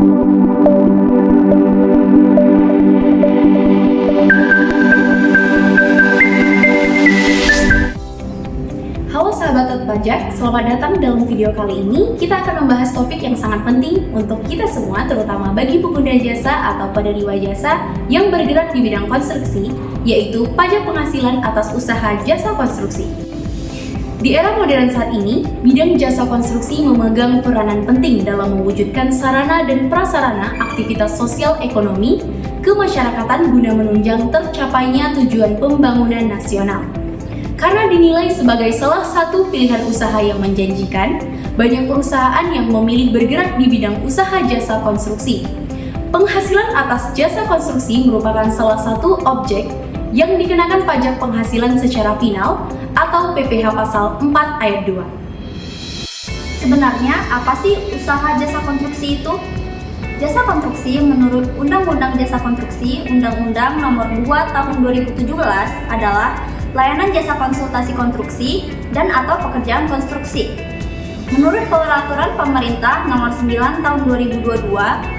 Halo sahabat Tot Pajak, selamat datang dalam video kali ini. Kita akan membahas topik yang sangat penting untuk kita semua, terutama bagi pengguna jasa atau penerima jasa yang bergerak di bidang konstruksi, yaitu pajak penghasilan atas usaha jasa konstruksi. Di era modern saat ini, bidang jasa konstruksi memegang peranan penting dalam mewujudkan sarana dan prasarana aktivitas sosial ekonomi kemasyarakatan guna menunjang tercapainya tujuan pembangunan nasional. Karena dinilai sebagai salah satu pilihan usaha yang menjanjikan, banyak perusahaan yang memilih bergerak di bidang usaha jasa konstruksi. Penghasilan atas jasa konstruksi merupakan salah satu objek yang dikenakan pajak penghasilan secara final atau PPh Pasal 4 Ayat 2. Sebenarnya apa sih usaha jasa konstruksi itu? Jasa konstruksi menurut Undang-Undang Jasa Konstruksi Undang-Undang Nomor 2 Tahun 2017 adalah layanan jasa konsultasi konstruksi dan atau pekerjaan konstruksi. Menurut Peraturan Pemerintah Nomor 9 Tahun 2022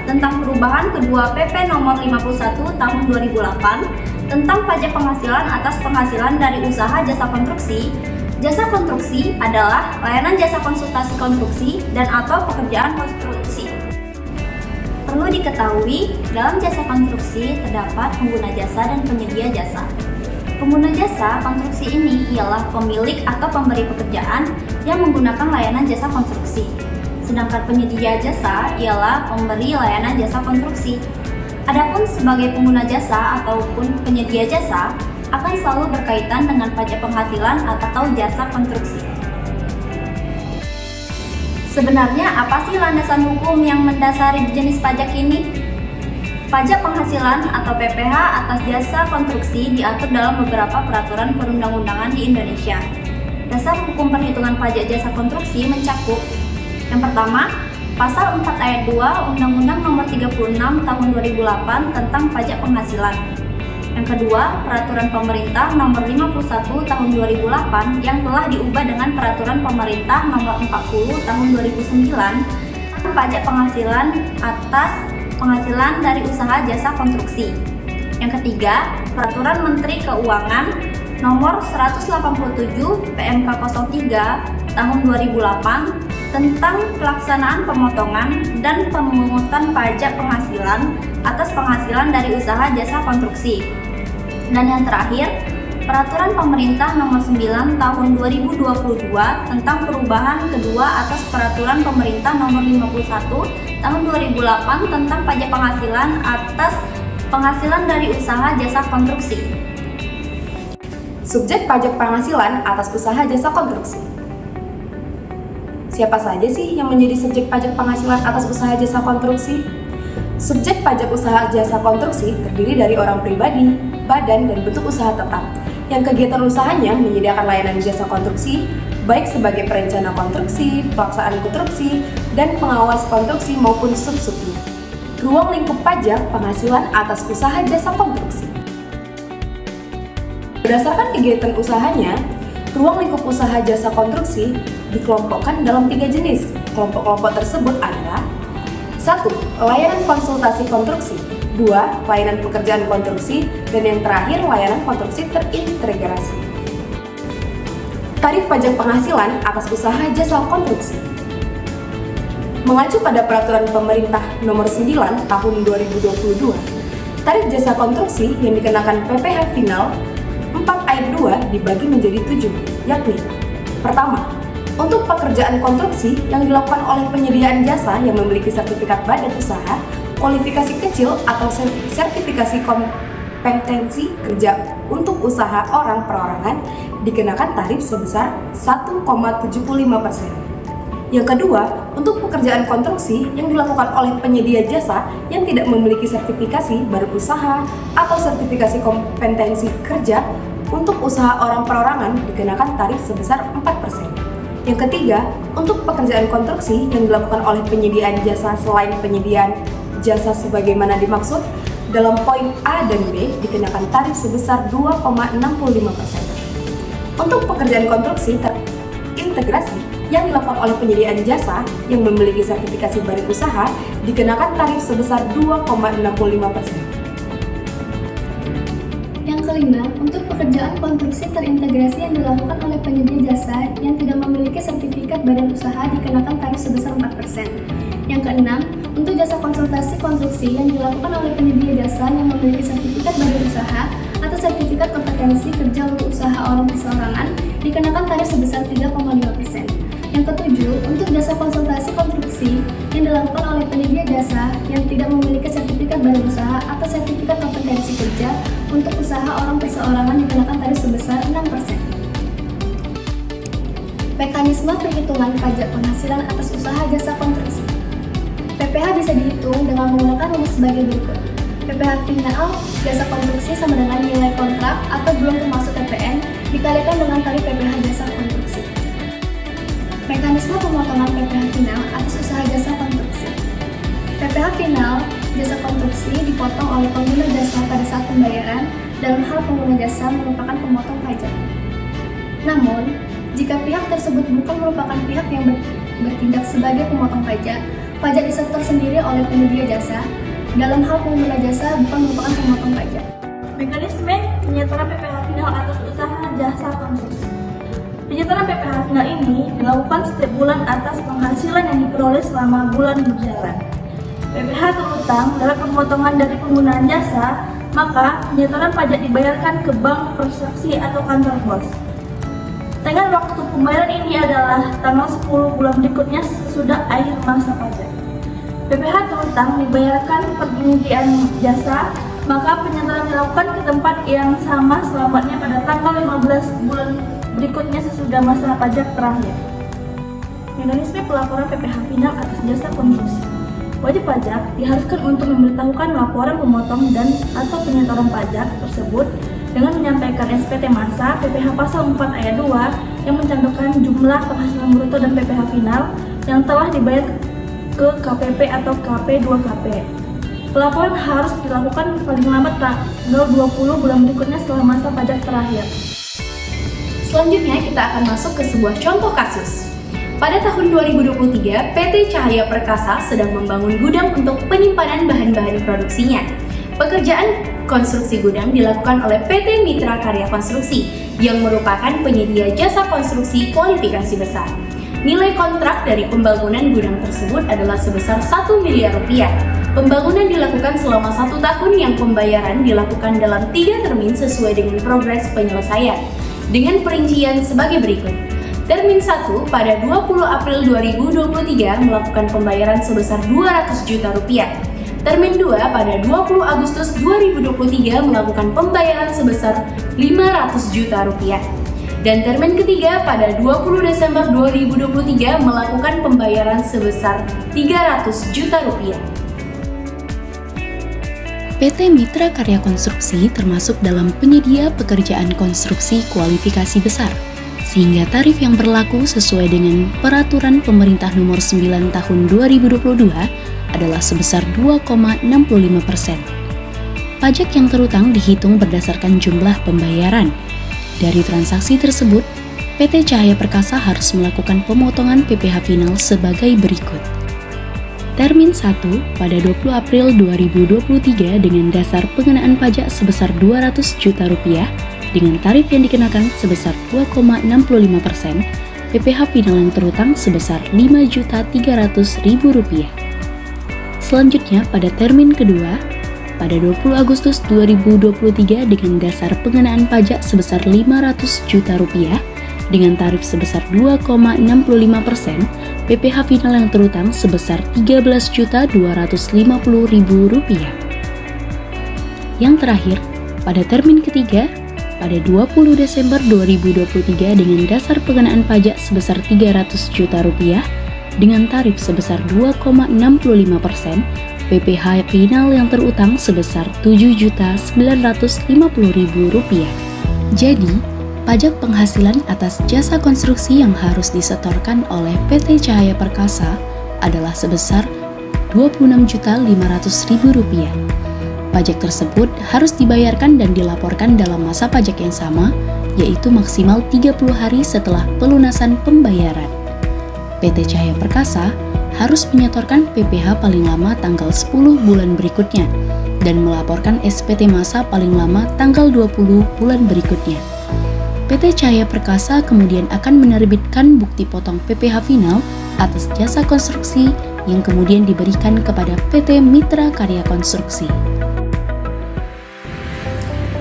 tentang perubahan kedua PP Nomor 51 Tahun 2008 tentang pajak penghasilan atas penghasilan dari usaha jasa konstruksi adalah layanan jasa konsultasi konstruksi dan atau pekerjaan konstruksi. Perlu diketahui, dalam jasa konstruksi terdapat pengguna jasa dan penyedia jasa. Pengguna jasa konstruksi ini ialah pemilik atau pemberi pekerjaan yang menggunakan layanan jasa konstruksi. Sedangkan penyedia jasa ialah pemberi layanan jasa konstruksi. Adapun sebagai pengguna jasa ataupun penyedia jasa akan selalu berkaitan dengan pajak penghasilan atau jasa konstruksi. Sebenarnya apa sih landasan hukum yang mendasari jenis pajak ini? Pajak penghasilan atau PPh atas jasa konstruksi diatur dalam beberapa peraturan perundang-undangan di Indonesia. Dasar hukum perhitungan pajak jasa konstruksi mencakup: yang pertama, Pasal 4 Ayat 2 Undang-Undang Nomor 36 Tahun 2008 tentang pajak penghasilan. Yang kedua, Peraturan Pemerintah Nomor 51 Tahun 2008 yang telah diubah dengan Peraturan Pemerintah Nomor 40 Tahun 2009 tentang pajak penghasilan atas penghasilan dari usaha jasa konstruksi. Yang ketiga, Peraturan Menteri Keuangan Nomor 187 PMK 03 Tahun 2008 tentang pelaksanaan pemotongan dan pemungutan pajak penghasilan atas penghasilan dari usaha jasa konstruksi. Dan yang terakhir, Peraturan Pemerintah Nomor 9 Tahun 2022 tentang perubahan kedua atas Peraturan Pemerintah Nomor 51 Tahun 2008 tentang pajak penghasilan atas penghasilan dari usaha jasa konstruksi. Subjek pajak penghasilan atas usaha jasa konstruksi. Siapa saja sih yang menjadi subjek pajak penghasilan atas usaha jasa konstruksi? Subjek pajak usaha jasa konstruksi terdiri dari orang pribadi, badan, dan bentuk usaha tetap yang kegiatan usahanya menyediakan layanan jasa konstruksi, baik sebagai perencana konstruksi, pelaksanaan konstruksi, dan pengawas konstruksi maupun sub-subnya. Ruang lingkup pajak penghasilan atas usaha jasa konstruksi. Berdasarkan kegiatan usahanya, ruang lingkup usaha jasa konstruksi dikelompokkan dalam 3 jenis. Kelompok-kelompok tersebut adalah: 1. Layanan konsultasi konstruksi, 2. Layanan pekerjaan konstruksi, dan yang terakhir layanan konstruksi terintegrasi. Tarif pajak penghasilan atas usaha jasa konstruksi. Mengacu pada Peraturan Pemerintah Nomor 9 Tahun 2022, tarif jasa konstruksi yang dikenakan PPh final 4 Ayat 2 dibagi menjadi 7, yakni: pertama, untuk pekerjaan konstruksi yang dilakukan oleh penyediaan jasa yang memiliki sertifikat badan usaha, kualifikasi kecil atau sertifikasi kompetensi kerja untuk usaha orang perorangan dikenakan tarif sebesar 1,75%. Yang kedua, untuk pekerjaan konstruksi yang dilakukan oleh penyedia jasa yang tidak memiliki sertifikasi badan usaha atau sertifikasi kompetensi kerja untuk usaha orang perorangan dikenakan tarif sebesar 4%. Yang ketiga, untuk pekerjaan konstruksi yang dilakukan oleh penyediaan jasa selain penyediaan jasa sebagaimana dimaksud dalam poin A dan B dikenakan tarif sebesar 2,65%. Untuk pekerjaan konstruksi terintegrasi yang dilakukan oleh penyediaan jasa yang memiliki sertifikasi badan usaha dikenakan tarif sebesar 2,65%. Yang kelima, untuk pekerjaan konstruksi terintegrasi yang dilakukan oleh penyedia jasa yang tidak memiliki sertifikat badan usaha dikenakan tarif sebesar 4%. Yang keenam, untuk jasa konsultasi konstruksi yang dilakukan oleh penyedia jasa yang memiliki sertifikat badan usaha atau sertifikat kompetensi kerja untuk usaha orang perseorangan dikenakan tarif sebesar 3,5%. Yang ketujuh, untuk jasa konsultasi konstruksi yang dilakukan oleh penyedia jasa yang tidak memiliki sertifikat badan usaha atau sertifikat kompetensi kerja untuk usaha orang perseorangan dikenakan tarif sebesar 6%. Mekanisme perhitungan pajak penghasilan atas usaha jasa konstruksi. PPh bisa dihitung dengan menggunakan rumus sebagai berikut. PPh final jasa konstruksi sama dengan nilai kontrak atau belum termasuk TPN dikalikan dengan tarif PPh jasa konstruksi. Mekanisme pemotongan PPh final atas usaha jasa konstruksi. PPh final jasa konstruksi dipotong oleh pengguna jasa pada saat pembayaran dalam hal pengguna jasa merupakan pemotong pajak. Namun, jika pihak tersebut bukan merupakan pihak yang bertindak sebagai pemotong pajak, pajak disetor sendiri oleh penyedia jasa dalam hal pengguna jasa bukan merupakan pemotong pajak. Mekanisme penyetoran PPh final atas usaha jasa konstruksi. Penyetoran PPh final ini dilakukan setiap bulan atas penghasilan yang diperoleh selama bulan berjalan. PPh terutang dalam pemotongan dari penggunaan jasa, maka penyetoran pajak dibayarkan ke bank transaksi atau kantor pos. Tenggat waktu pembayaran ini adalah tanggal 10 bulan berikutnya sesudah akhir masa pajak. PPh terutang dibayarkan penyediaan jasa, maka penyetoran dilakukan ke tempat yang sama selamatnya pada tanggal 15 bulan berikutnya sesudah masa pajak terakhir. Mekanisme pelaporan PPh final atas jasa konstruksi. Wajib pajak diharuskan untuk memberitahukan laporan pemotong dan atau penyetoran pajak tersebut dengan menyampaikan SPT masa PPh pasal 4 ayat 2 yang mencantumkan jumlah penghasilan bruto dan PPh final yang telah dibayar ke KPP atau KP2KP. Pelaporan harus dilakukan paling lambat tanggal 20 bulan berikutnya setelah masa pajak terakhir. Selanjutnya kita akan masuk ke sebuah contoh kasus. Pada tahun 2023, PT Cahaya Perkasa sedang membangun gudang untuk penyimpanan bahan-bahan produksinya. Pekerjaan konstruksi gudang dilakukan oleh PT Mitra Karya Konstruksi yang merupakan penyedia jasa konstruksi kualifikasi besar. Nilai kontrak dari pembangunan gudang tersebut adalah sebesar 1 miliar rupiah. Pembangunan dilakukan selama 1 tahun yang pembayaran dilakukan dalam 3 termin sesuai dengan progres penyelesaian. Dengan perincian sebagai berikut. Termin 1 pada 20 April 2023 melakukan pembayaran sebesar 200 juta rupiah. Termin 2 pada 20 Agustus 2023 melakukan pembayaran sebesar 500 juta rupiah. Dan termin ketiga pada 20 Desember 2023 melakukan pembayaran sebesar 300 juta rupiah. PT Mitra Karya Konstruksi termasuk dalam penyedia pekerjaan konstruksi kualifikasi besar, sehingga tarif yang berlaku sesuai dengan Peraturan Pemerintah Nomor 9 Tahun 2022 adalah sebesar 2,65%. Pajak yang terutang dihitung berdasarkan jumlah pembayaran. Dari transaksi tersebut, PT Cahaya Perkasa harus melakukan pemotongan PPh final sebagai berikut. Termin 1 pada 20 April 2023 dengan dasar pengenaan pajak sebesar 200 juta rupiah dengan tarif yang dikenakan sebesar 2,65%, PPh final yang terutang sebesar 5.300.000 rupiah. Selanjutnya pada termin kedua pada 20 Agustus 2023 dengan dasar pengenaan pajak sebesar 500 juta rupiah dengan tarif sebesar 2,65%, PPh final yang terutang sebesar 13.250.000 rupiah. Yang terakhir, pada termin ketiga, pada 20 Desember 2023 dengan dasar pengenaan pajak sebesar 300 juta rupiah dengan tarif sebesar 2,65%, PPh final yang terutang sebesar 7.950.000 rupiah. Jadi, pajak penghasilan atas jasa konstruksi yang harus disetorkan oleh PT Cahaya Perkasa adalah sebesar Rp26.500.000. Pajak tersebut harus dibayarkan dan dilaporkan dalam masa pajak yang sama, yaitu maksimal 30 hari setelah pelunasan pembayaran. PT Cahaya Perkasa harus menyetorkan PPh paling lama tanggal 10 bulan berikutnya dan melaporkan SPT masa paling lama tanggal 20 bulan berikutnya. PT Cahaya Perkasa kemudian akan menerbitkan bukti potong PPh final atas jasa konstruksi yang kemudian diberikan kepada PT Mitra Karya Konstruksi.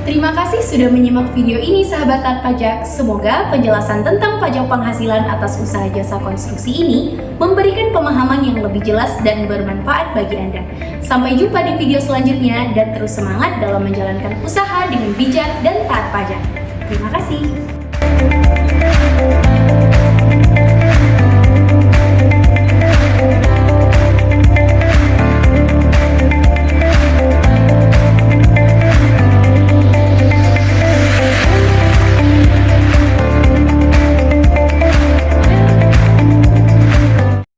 Terima kasih sudah menyimak video ini sahabat taat pajak. Semoga penjelasan tentang pajak penghasilan atas usaha jasa konstruksi ini memberikan pemahaman yang lebih jelas dan bermanfaat bagi Anda. Sampai jumpa di video selanjutnya dan terus semangat dalam menjalankan usaha dengan bijak dan taat pajak. Terima kasih.